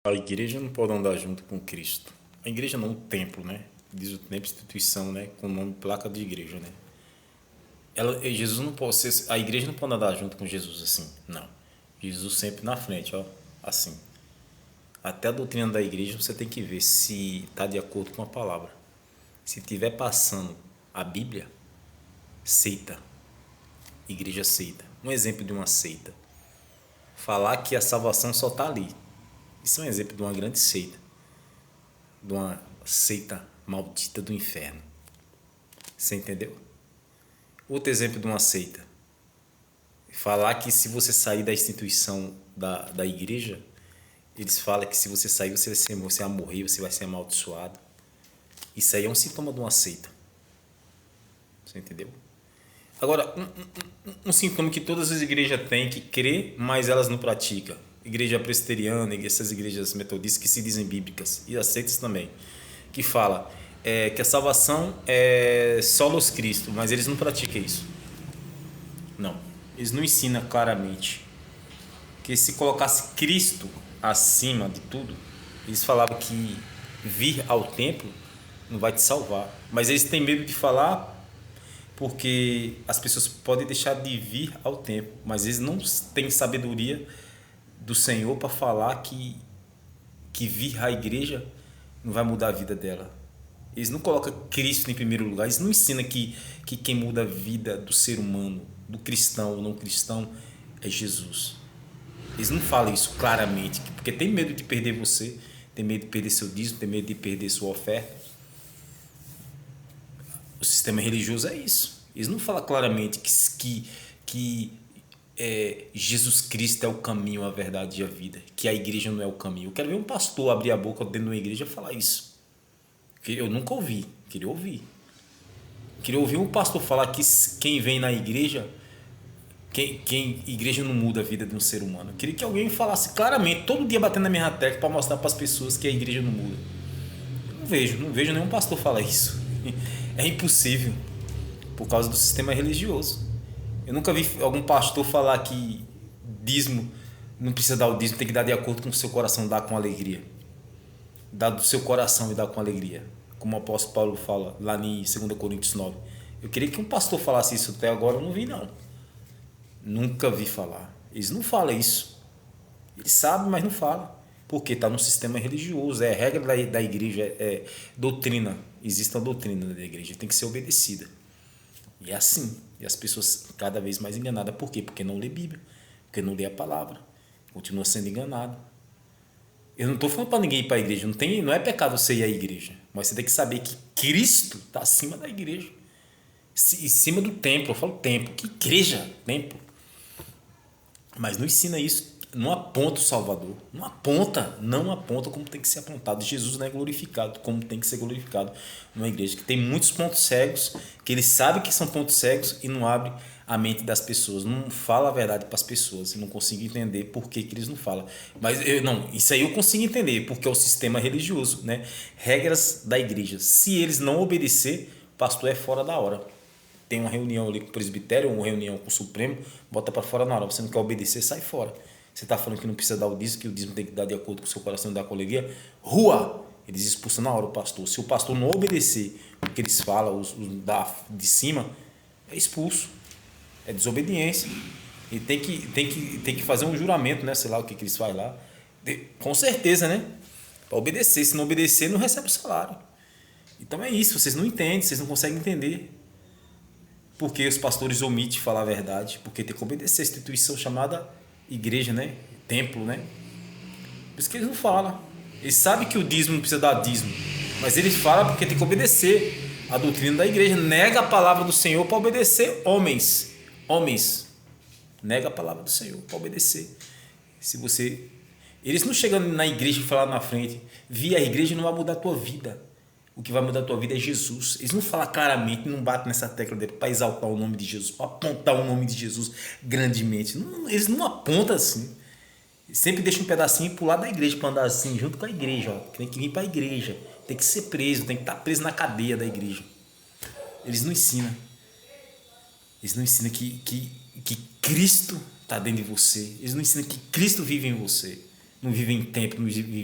A igreja não pode andar junto com Cristo. A igreja não, o templo, né? Diz o templo, instituição, né? Com o nome placa de igreja, né? Jesus não pode ser, a igreja não pode andar junto com Jesus assim, não. Jesus sempre na frente, ó, assim. Até a doutrina da igreja você tem que ver se está de acordo com a palavra. Se estiver passando a Bíblia, seita, igreja seita. Um exemplo de uma seita. Falar que a salvação só está ali. Isso é um exemplo de uma grande seita. De uma seita maldita do inferno. Você entendeu? Outro exemplo de uma seita. Falar que se você sair da instituição da igreja, eles falam que se você sair, você vai morrer, você vai ser amaldiçoado. Isso aí é um sintoma de uma seita. Você entendeu? Agora, um sintoma que todas as igrejas têm, que crê, mas elas não praticam. Igreja presbiteriana, essas igrejas metodistas que se dizem bíblicas, e as seitas também, que fala que a salvação é solos Cristo, mas eles não praticam isso. Não. Eles não ensinam claramente que se colocasse Cristo acima de tudo, eles falavam que vir ao templo não vai te salvar. Mas eles têm medo de falar porque as pessoas podem deixar de vir ao templo, mas eles não têm sabedoria do Senhor para falar que vir à igreja não vai mudar a vida dela. Eles não colocam Cristo em primeiro lugar, eles não ensinam que quem muda a vida do ser humano, do cristão ou não cristão, é Jesus. Eles não falam isso claramente, porque tem medo de perder você, tem medo de perder seu dízimo, tem medo de perder sua oferta. O sistema religioso é isso. Eles não falam claramente que Jesus Cristo é o caminho, a verdade e a vida, que a igreja não é o caminho. Eu quero ver um pastor abrir a boca dentro de uma igreja e falar isso. Eu nunca ouvi, queria ouvir. Queria ouvir um pastor falar que quem vem na igreja, quem igreja não muda a vida de um ser humano. Eu queria que alguém falasse claramente, todo dia batendo na minha tecla para mostrar para as pessoas que a igreja não muda. Eu não vejo nenhum pastor falar isso. É impossível, por causa do sistema religioso. Eu nunca vi algum pastor falar que dízimo não precisa dar o dízimo, tem que dar de acordo com o seu coração, dar com alegria. Dar do seu coração e dar com alegria. Como o apóstolo Paulo fala lá em 2 Coríntios 9. Eu queria que um pastor falasse isso, até agora eu não vi não. Nunca vi falar. Eles não falam isso. Eles sabem, mas não falam. Porque está no sistema religioso. É regra da igreja, é doutrina. Existe a doutrina da igreja, tem que ser obedecida. E é assim. E as pessoas cada vez mais enganadas. Por quê? Porque não lê Bíblia. Porque não lê a palavra. Continua sendo enganado. Eu não estou falando para ninguém ir para a igreja. Não é pecado você ir à igreja. Mas você tem que saber que Cristo está acima da igreja. Em cima do templo. Eu falo templo. Que igreja? Templo. Mas não ensina isso, não aponta o Salvador, não aponta como tem que ser apontado. Jesus não é glorificado como tem que ser glorificado numa igreja que tem muitos pontos cegos, que ele sabe que são pontos cegos e não abre a mente das pessoas, não fala a verdade para as pessoas. Eu não consigo entender por que eles não falam. Mas isso aí eu consigo entender, porque é o sistema religioso, né? Regras da igreja. Se eles não obedecer, o pastor é fora da hora. Tem uma reunião ali com o presbitério, ou uma reunião com o Supremo, bota para fora na hora. Você não quer obedecer, sai fora. Você está falando que não precisa dar o dízimo, que o dízimo tem que dar de acordo com o seu coração e dar com alegria. Rua! Eles expulsam na hora o pastor. Se o pastor não obedecer o que eles falam, os de cima, é expulso. É desobediência. E tem que fazer um juramento, né? Sei lá o que eles fazem lá. Com certeza, né? Para obedecer. Se não obedecer, não recebe o salário. Então é isso. Vocês não entendem, vocês não conseguem entender. Porque os pastores omitem falar a verdade, porque tem que obedecer a instituição chamada igreja, né? Templo, né? Por isso que eles não falam. Eles sabem que o dízimo não precisa dar dízimo, mas eles falam porque tem que obedecer a doutrina da igreja. Nega a palavra do Senhor para obedecer homens. Homens. Nega a palavra do Senhor para obedecer. Se você... Eles não chegam na igreja e falam na frente, via a igreja não vai mudar a tua vida. O que vai mudar a tua vida é Jesus. Eles não falam claramente, não batem nessa tecla para exaltar o nome de Jesus, para apontar o nome de Jesus grandemente. Eles não apontam assim. Eles sempre deixam um pedacinho pro lado da igreja para andar assim, junto com a igreja. Ó. Tem que vir para a igreja, tem que ser preso, tem que estar preso na cadeia da igreja. Eles não ensinam. Eles não ensinam que Cristo está dentro de você. Eles não ensinam que Cristo vive em você. não vive em tempo, não vive em